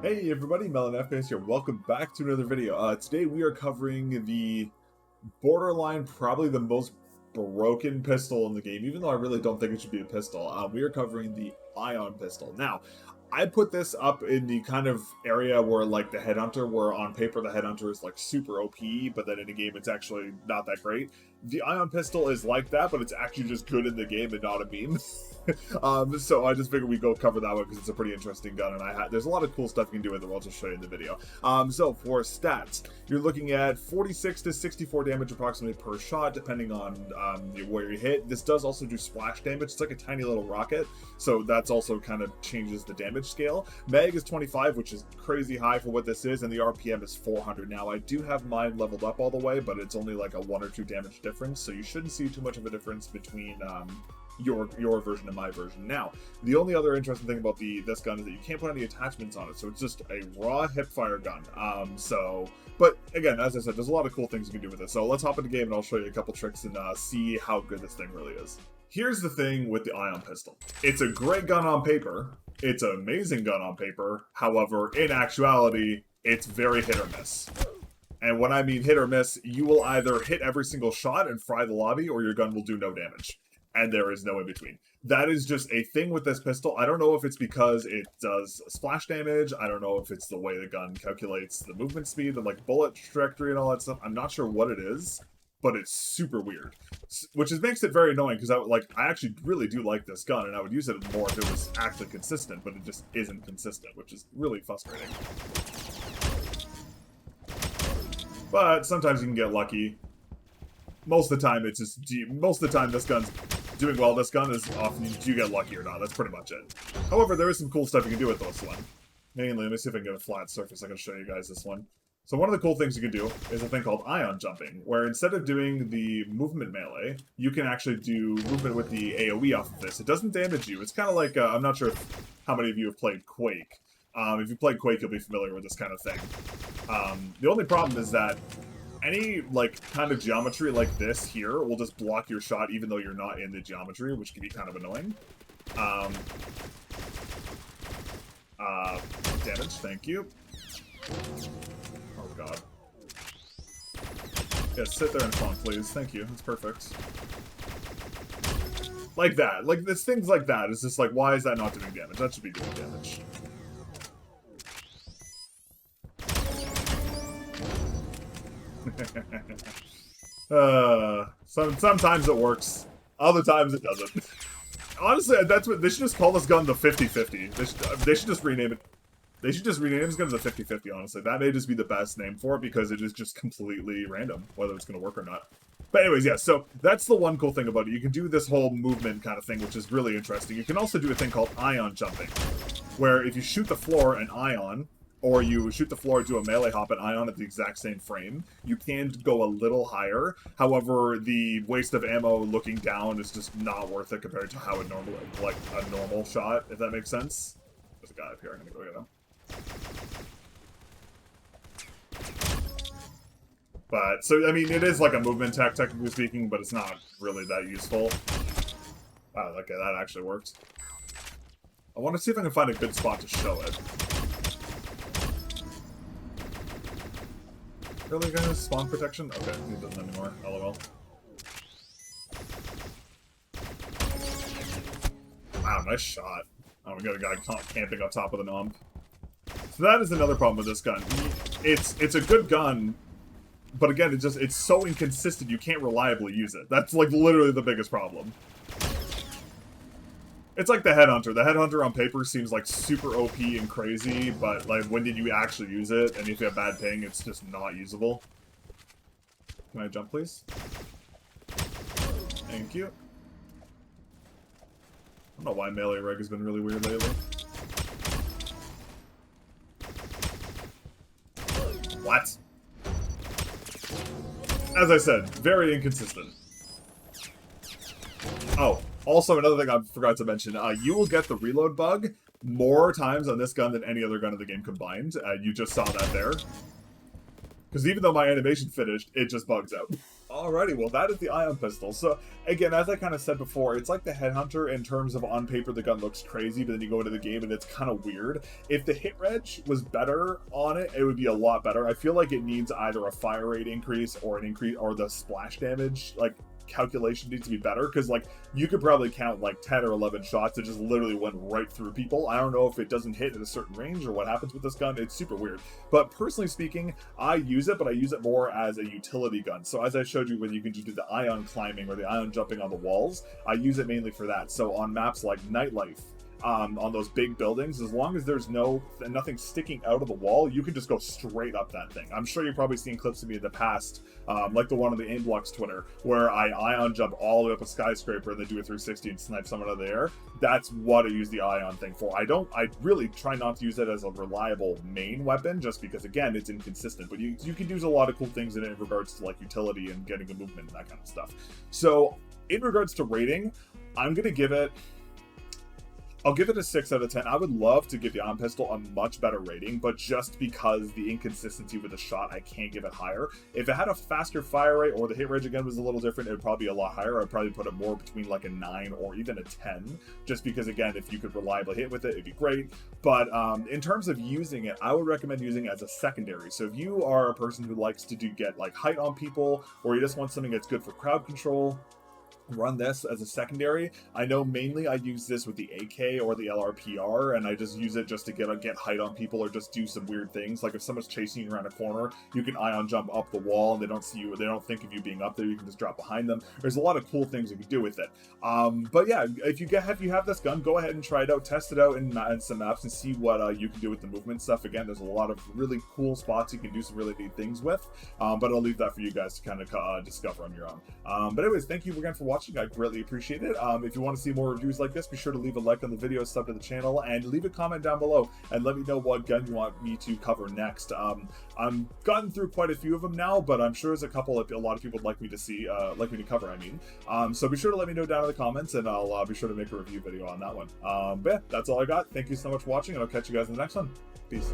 Hey everybody, Melon FPS here. Welcome back to another video. Today we are covering the borderline, probably the most broken pistol in the game, even though I really don't think it should be a pistol. We are covering the Ion pistol. Now, I put this up in the kind of area where, like, the Headhunter, where on paper the Headhunter is, like, super OP, but then in the game it's actually not that great. The Ion pistol is like that, but it's actually just good in the game and not a meme. So I just figured we'd go cover that one because it's a pretty interesting gun, and there's a lot of cool stuff you can do with it. I'll just show you in the video. So for stats, you're looking at 46 to 64 damage approximately per shot, depending on where you hit. This does also do splash damage. It's like a tiny little rocket, so that's also kind of changes the damage scale. Mag is 25, which is crazy high for what this is, and the RPM is 400. Now, I do have mine leveled up all the way, but it's only like a 1 or 2 damage difference, so you shouldn't see too much of a difference between your version and my version. Now, the only other interesting thing about this gun is that you can't put any attachments on it, so it's just a raw hipfire gun. But again, as I said, there's a lot of cool things you can do with it. So let's hop in the game and I'll show you a couple tricks and see how good this thing really is. Here's the thing with the Ion pistol. It's a great gun on paper. It's an amazing gun on paper. However, in actuality, it's very hit or miss. And when I mean hit or miss, you will either hit every single shot and fry the lobby, or your gun will do no damage. And there is no in between. That is just a thing with this pistol. I don't know if it's because it does splash damage. I don't know if it's the way the gun calculates the movement speed and like bullet trajectory and all that stuff. I'm not sure what it is, but it's super weird, which makes it very annoying because I actually really do like this gun and I would use it more if it was actually consistent, but it just isn't consistent, which is really frustrating. But sometimes you can get lucky. Most of the time, this gun's doing well. This gun is often, do you get lucky or not? That's pretty much it. However, there is some cool stuff you can do with this one. Mainly, let me see if I can get a flat surface. I can show you guys this one. So one of the cool things you can do is a thing called Ion jumping, where instead of doing the movement melee, you can actually do movement with the AoE off of this. It doesn't damage you. It's kind of like, I'm not sure how many of you have played Quake. If you played Quake, you'll be familiar with this kind of thing. The only problem is that any, like, kind of geometry like this here will just block your shot even though you're not in the geometry, which can be kind of annoying. Damage, thank you. Oh, God. Yeah, sit there and funk, please. Thank you. That's perfect. Like that. Like, it's things like that. It's just like, why is that not doing damage? That should be doing damage. Sometimes it works, other times it doesn't. Honestly, that's what they should just call this gun the 50-50. They should just rename it. They should just rename this gun the 50-50. Honestly, that may just be the best name for it because it is just completely random whether it's going to work or not. But anyways, yeah. So that's the one cool thing about it. You can do this whole movement kind of thing, which is really interesting. You can also do a thing called Ion jumping, where if you shoot the floor an Ion, or you shoot the floor, do a melee hop and Ion at the exact same frame, you can go a little higher. However, the waste of ammo looking down is just not worth it compared to how a normal shot, if that makes sense. There's a guy up here, I'm gonna go get him. But, so, I mean, it is like a movement tech, technically speaking, but it's not really that useful. Wow, okay, that actually worked. I want to see if I can find a good spot to show it. Really, guys? Spawn protection? Okay, he doesn't anymore. LOL. Wow, nice shot. Oh, we got a guy camping on top of the knob. So that is another problem with this gun. It's a good gun, but again, it's so inconsistent you can't reliably use it. That's like literally the biggest problem. It's like the Headhunter. The Headhunter on paper seems like super OP and crazy, but like when did you actually use it? And if you have bad ping, it's just not usable. Can I jump, please? Thank you. I don't know why melee reg has been really weird lately. What? As I said, very inconsistent. Oh. Also, another thing I forgot to mention, you will get the reload bug more times on this gun than any other gun in the game combined. You just saw that there. Because even though my animation finished, it just bugs out. Alrighty, well that is the ion pistol. So again, as I kind of said before, it's like the headhunter in terms of on paper the gun looks crazy, but then you go into the game and it's kind of weird. If the hit reg was better on it, it would be a lot better. I feel like it needs either a fire rate increase or an increase, or the splash damage like calculation needs to be better, because like you could probably count like 10 or 11 shots that just literally went right through people. I don't know if it doesn't hit at a certain range or what happens with this gun. It's super weird, but personally speaking, I use it, but I use it more as a utility gun. So as I showed you, when you can just do the ion climbing or the ion jumping on the walls, I use it mainly for that. So on maps like Nightlife, on those big buildings, as long as there's nothing sticking out of the wall, you can just go straight up that thing. I'm sure you've probably seen clips of me in the past, like the one on the AIMBLOX Twitter, where I ion jump all the way up a skyscraper and then do a 360 and snipe someone out of the air. That's what I use the ion thing for. I really try not to use it as a reliable main weapon, just because again, it's inconsistent, but you can use a lot of cool things in it in regards to like utility and getting the movement and that kind of stuff. So in regards to rating, I'll give it a 6 out of 10. I would love to give the ion pistol a much better rating, but just because the inconsistency with the shot, I can't give it higher. If it had a faster fire rate or the hit rate again was a little different, it would probably be a lot higher. I'd probably put it more between like a 9 or even a 10, just because again, if you could reliably hit with it, it'd be great. But in terms of using it, I would recommend using it as a secondary. So if you are a person who likes to get like height on people, or you just want something that's good for crowd control, run this as a secondary. I know mainly I use this with the AK or the LRPR, and I just use it just to get height on people or just do some weird things. Like if someone's chasing you around a corner, you can ion jump up the wall and they don't see you, or they don't think of you being up there, you can just drop behind them. There's a lot of cool things you can do with it. But yeah, if you have this gun, go ahead and try it out, test it out in some maps and see what you can do with the movement stuff. Again, there's a lot of really cool spots you can do some really neat things with, but I'll leave that for you guys to kind of discover on your own. But anyways, thank you again for watching. I greatly appreciate it. If you want to see more reviews like this, be sure to leave a like on the video, sub to the channel, and leave a comment down below and let me know what gun you want me to cover next. I've gotten through quite a few of them now, but I'm sure there's a couple a lot of people would like me to cover, I mean. So be sure to let me know down in the comments, and I'll be sure to make a review video on that one. But yeah, that's all I got. Thank you so much for watching, and I'll catch you guys in the next one. Peace.